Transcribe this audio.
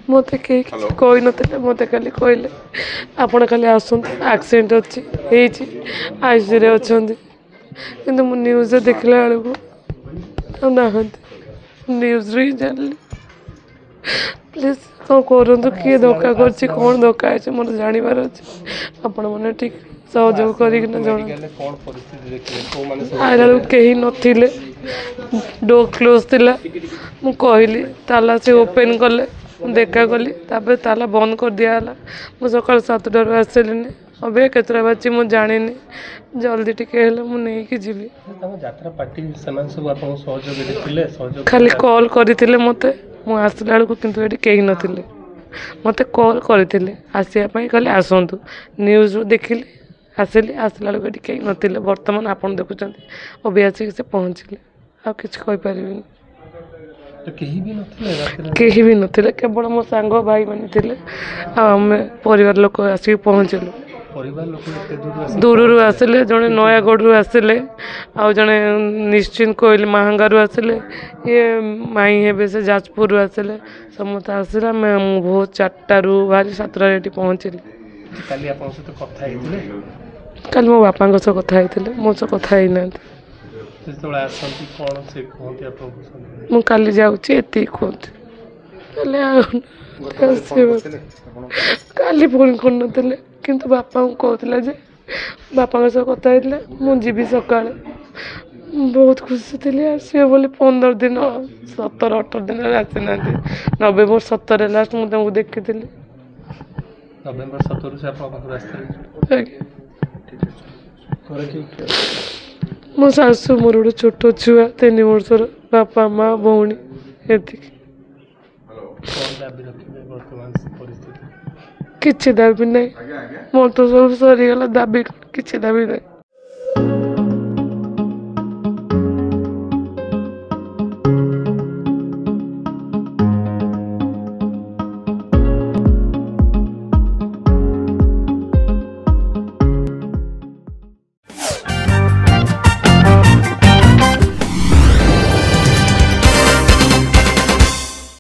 ମୋତେ କେହି କିଛି କହିନଥିଲେ, ମୋତେ ଖାଲି କହିଲେ ଆପଣ ଖାଲି ଆସନ୍ତୁ, ଆକ୍ସିଡେଣ୍ଟ ଅଛି ହେଇଛି ଆଇସିୟୁରେ ଅଛନ୍ତି। କିନ୍ତୁ ମୁଁ ନ୍ୟୁଜ୍ରେ ଦେଖିଲା ବେଳକୁ ଆଉ ନାହାନ୍ତି, ନ୍ୟୁଜ୍ରୁ ହିଁ ଜାଣିଲି। ପ୍ଲିଜ୍ କ'ଣ କରନ୍ତୁ, କିଏ ଧୋକା କରିଛି, କ'ଣ ଧୋକା ହେଇଛି ମୋର ଜାଣିବାର ଅଛି। ଆପଣମାନେ ଠିକ୍ ସହଯୋଗ କରିକିନା ଜଣାନ୍ତୁ। ଆଇଲା ବେଳକୁ କେହି ନଥିଲେ, ଡୋର୍ କ୍ଲୋଜ୍ ଥିଲା। ମୁଁ କହିଲି ତାଲା ସେ ଓପେନ୍ କଲେ, ମୁଁ ଦେଖା କଲି, ତାପରେ ତାଲା ବନ୍ଦ କରିଦିଆହେଲା। ମୁଁ ସକାଳ 7ଟାରୁ ଆସିଲିନି, ଏବେ କେତେଟା ବାଜିଛି ମୁଁ ଜାଣିନି। ଜଲ୍ଦି ଟିକେ ହେଲେ ମୁଁ ନେଇକି ଯିବି। ଖାଲି କଲ୍ କରିଥିଲେ ମୋତେ, ମୁଁ ଆସିଲା ବେଳକୁ କିନ୍ତୁ ଏଠି କେହି ନଥିଲେ। ମୋତେ କଲ୍ କରିଥିଲେ ଆସିବା ପାଇଁ, ଖାଲି ଆସନ୍ତୁ। ନ୍ୟୁଜ୍ରୁ ଦେଖିଲି ଆସିଲି, ଆସିଲା ବେଳକୁ ଏଠି କେହି ନଥିଲେ। ବର୍ତ୍ତମାନ ଆପଣ ଦେଖୁଛନ୍ତି ଅବି ଆସିକି ସେ ପହଞ୍ଚିଲେ, ଆଉ କିଛି କହିପାରିବିନି। କେହି ବି ନଥିଲେ, କେବଳ ମୋ ସାଙ୍ଗ ଭାଇମାନେ ଥିଲେ, ଆଉ ଆମେ ପରିବାର ଲୋକ ଆସିକି ପହଞ୍ଚିଲୁ। ଦୂରରୁ ଆସିଲେ, ଜଣେ ନୟାଗଡ଼ରୁ ଆସିଲେ, ଆଉ ଜଣେ ନିଶ୍ଚିନ୍ତ କୋଇଲି ମାହାଙ୍ଗାରୁ ଆସିଲେ, ଇଏ ମାଇଁ ହେବେ ସେ ଯାଜପୁରରୁ ଆସିଲେ। ସମସ୍ତେ ଆସିଲେ, ଆମେ ଭୋର 4ଟାରୁ ବାହାରି 7ଟାରେ ଏଠି ପହଞ୍ଚିଲି। କାଲି ମୋ ବାପାଙ୍କ ସହ କଥା ହେଇଥିଲେ, ମୋ ସହ କଥା ହେଇନାହାନ୍ତି। ମୁଁ କାଲି ଯାଉଛି ଏତିକି କୁହନ୍ତି, କାଲି କାଲି ଫୋନ୍ କରିନଥିଲେ, କିନ୍ତୁ ବାପାଙ୍କୁ କହୁଥିଲା ଯେ ବାପାଙ୍କ ସହ କଥା ହେଇଥିଲେ ମୁଁ ଯିବି ସକାଳେ। ବହୁତ ଖୁସି ଥିଲି ଆସିବେ ବୋଲି। 15 ଦିନ 17-18 ଦିନରେ ଆସିନାହାନ୍ତି। ନଭେମ୍ବର 17 ଲାଷ୍ଟ ମୁଁ ତାଙ୍କୁ ଦେଖିଥିଲି। ନଭେମ୍ବର 17ରୁ ସେ ଆପଣଙ୍କ ପାଖରୁ ଆସିଥିଲେ? ମୋ ଶାଶୁ, ମୋର ଗୋଟେ ଛୋଟ ଛୁଆ 3 ବର୍ଷର, ବାପା ମା ଭଉଣୀ ଏତିକି। କିଛି ଦାବି ନାହିଁ, ମୋର ତ ସବୁ ସରିଗଲା, ଦାବି କିଛି ଦାବି ନାହିଁ।